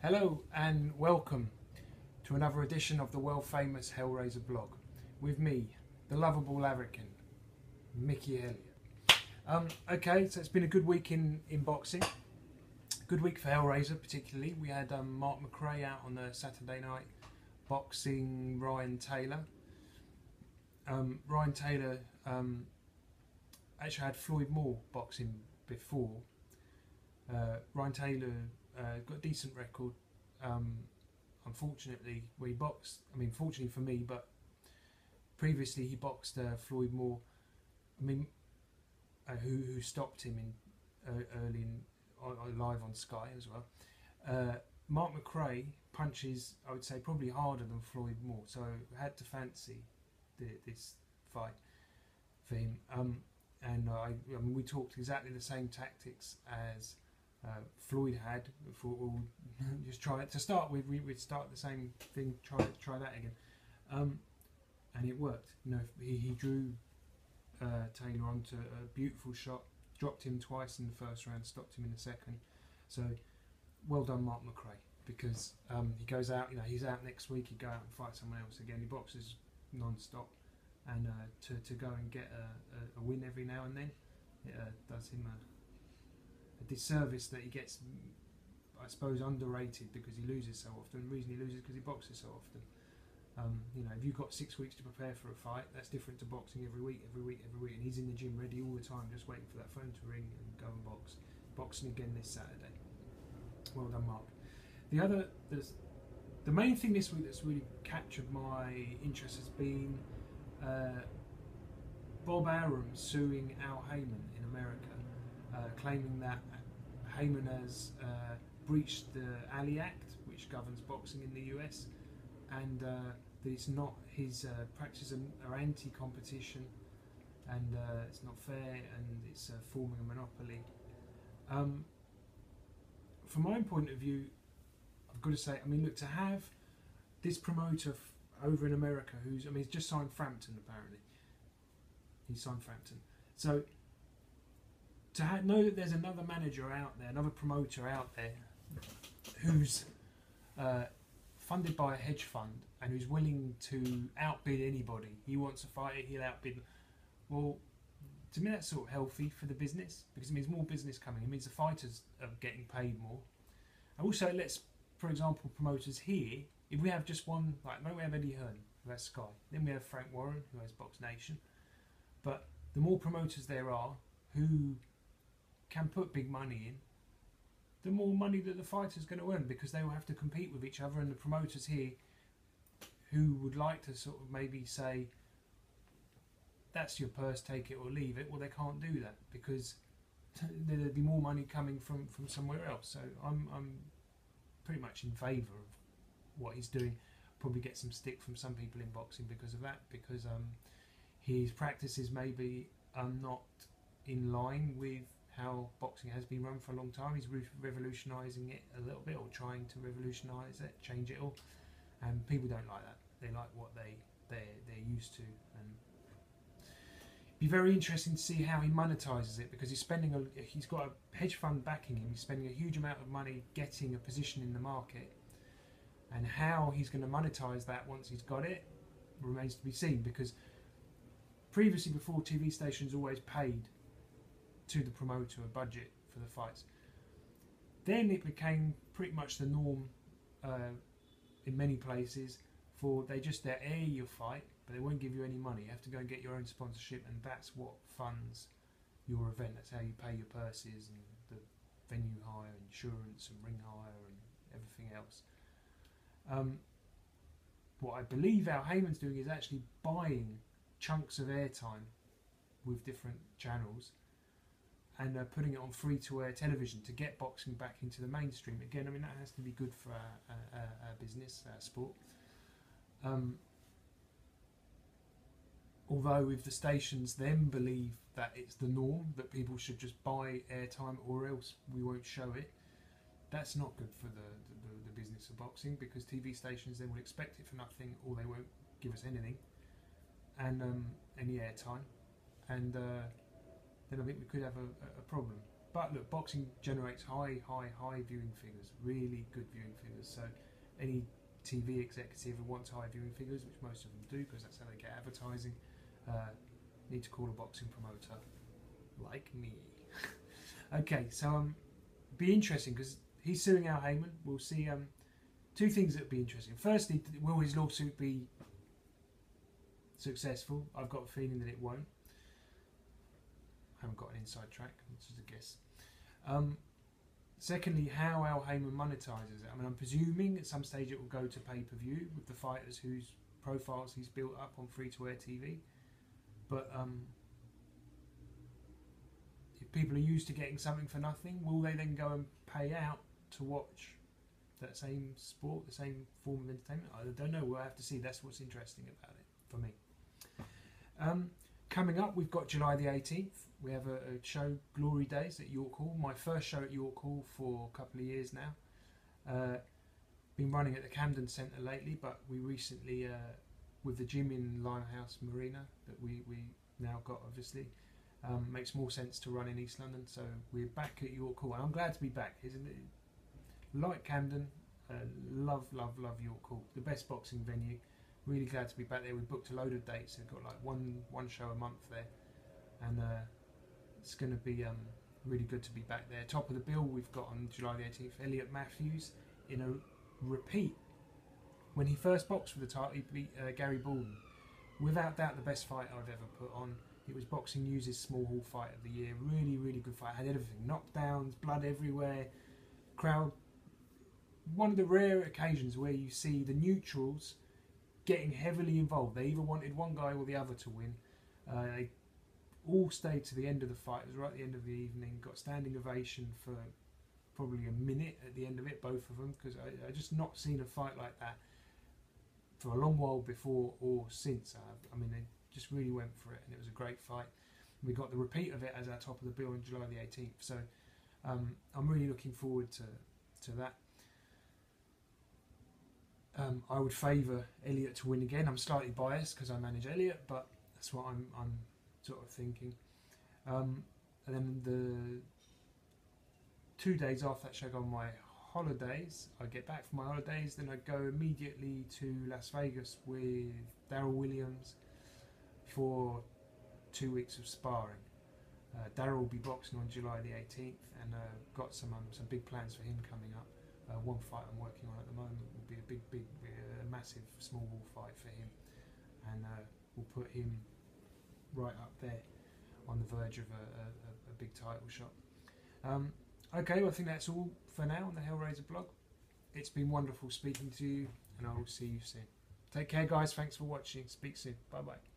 Hello and welcome to another edition of the world famous Hellraiser Blog with me, the lovable larrikin, Mickey Elliott. Okay, so it's been a good week in boxing. Good week for Hellraiser particularly. We had Mark McRae out on the Saturday night boxing Ryan Taylor. Ryan Taylor actually had Floyd Moore boxing before. Ryan Taylor got a decent record. Unfortunately, he boxed. I mean, fortunately for me, but previously he boxed Floyd Moore. I mean, who stopped him in early live on Sky as well. Mark McRae punches, I would say, probably harder than Floyd Moore, so I had to fancy this fight for him. And I mean, we talked exactly the same tactics as Floyd had. Before just try it to start with. We'd start the same thing. Try that again, and it worked. You know, he drew Taylor onto a beautiful shot, dropped him twice in the first round, stopped him in the second. So well done, Mark McRae, because he goes out. You know, he's out next week. He'd go out and fight someone else again. He boxes non-stop, and to go and get a win every now and then, it does him a disservice that he gets, I suppose, underrated because he loses so often. The reason he loses is because he boxes so often. You know, if you've got 6 weeks to prepare for a fight, that's different to boxing every week, and he's in the gym ready all the time, just waiting for that phone to ring and go and box. Boxing again this Saturday. Well done, Mark. The main thing this week that's really captured my interest has been Bob Arum suing Al Heyman in America, claiming that Heyman has breached the Ali Act, which governs boxing in the US, and that it's not his practices are anti-competition, and it's not fair, and it's forming a monopoly. From my point of view, I've got to say, I mean, look, to have this promoter over in America, he's just signed Frampton apparently. He's signed Frampton, so to know that there's another manager out there, another promoter out there, who's funded by a hedge fund and who's willing to outbid anybody. He wants a fighter, he'll outbid. Well, to me that's sort of healthy for the business, because it means more business coming. It means the fighters are getting paid more. And also it lets, for example, promoters here, if we have just one, like we have Eddie Hearn, who has Sky, then we have Frank Warren, who has Box Nation. But the more promoters there are who can put big money in, the more money that the fighter's going to earn, because they will have to compete with each other. And the promoters here who would like to sort of maybe say, that's your purse, take it or leave it, well, they can't do that because there'd be more money coming from somewhere else. So I'm pretty much in favour of what he's doing. Probably get some stick from some people in boxing because of that, because his practices maybe are not in line with how boxing has been run for a long time. He's revolutionising it a little bit, or trying to revolutionise it, change it all, and people don't like that. They like what they're used to, and it'd be very interesting to see how he monetises it, because he's got a hedge fund backing him. He's spending a huge amount of money getting a position in the market, and how he's going to monetise that once he's got it remains to be seen. Because previously, before, TV stations always paid to the promoter a budget for the fights. Then it became pretty much the norm in many places for they air your fight, but they won't give you any money. You have to go and get your own sponsorship, and that's what funds your event. That's how you pay your purses and the venue hire, insurance and ring hire and everything else. What I believe Al Heyman's doing is actually buying chunks of airtime with different channels and putting it on free-to-air television to get boxing back into the mainstream again. I mean, that has to be good for our business, our sport. Although if the stations then believe that it's the norm, that people should just buy airtime or else we won't show it, that's not good for the business of boxing, because TV stations then will expect it for nothing, or they won't give us anything, and any airtime, and then I think we could have a problem. But look, boxing generates high viewing figures, really good viewing figures. So any TV executive who wants high viewing figures, which most of them do because that's how they get advertising, need to call a boxing promoter like me. Okay, so be interesting because he's suing Al Heyman. We'll see two things that would be interesting. Firstly, will his lawsuit be successful? I've got a feeling that it won't. I haven't got an inside track, which is a guess. Secondly, how Al Heyman monetizes it. I mean, I'm presuming at some stage it will go to pay-per-view with the fighters whose profiles he's built up on free-to-air TV. But if people are used to getting something for nothing, will they then go and pay out to watch that same sport, the same form of entertainment? I don't know. We'll have to see. That's what's interesting about it for me. Coming up, we've got July the 18th. We have a show, Glory Days, at York Hall. My first show at York Hall for a couple of years now. Been running at the Camden Centre lately, but we recently, with the gym in Limehouse Marina that we now got, obviously, makes more sense to run in East London. So we're back at York Hall, and I'm glad to be back. Isn't it? Like Camden, love York Hall. The best boxing venue. Really glad to be back there. We booked a load of dates. We've got like one show a month there, and it's going to be really good to be back there. Top of the bill, we've got on July the 18th, Elliot Matthews in a repeat. When he first boxed for the title, he beat Gary Baldwin. Without doubt, the best fight I've ever put on. It was Boxing News' Small Hall Fight of the Year. Really good fight. Had everything. Knockdowns, blood everywhere. Crowd. One of the rare occasions where you see the neutrals getting heavily involved. They either wanted one guy or the other to win. They all stayed to the end of the fight. It was right at the end of the evening. Got standing ovation for probably a minute at the end of it, both of them, because I just not seen a fight like that for a long while before or since. I mean, they just really went for it, and it was a great fight. We got the repeat of it as our top of the bill on July the 18th. So I'm really looking forward to that. I would favour Elliot to win again. I'm slightly biased because I manage Elliot, but that's what I'm sort of thinking. And then the 2 days after that show, I go on my holidays. I get back from my holidays, then I go immediately to Las Vegas with Daryl Williams for 2 weeks of sparring. Daryl will be boxing on July the 18th, and got some big plans for him coming up. One fight I'm working on at the moment will be a massive small wall fight for him, and we'll put him right up there on the verge of a big title shot. Okay, well, I think that's all for now on the Hellraiser blog. It's been wonderful speaking to you, and I will see you soon. Take care, guys. Thanks for watching. Speak soon. Bye bye.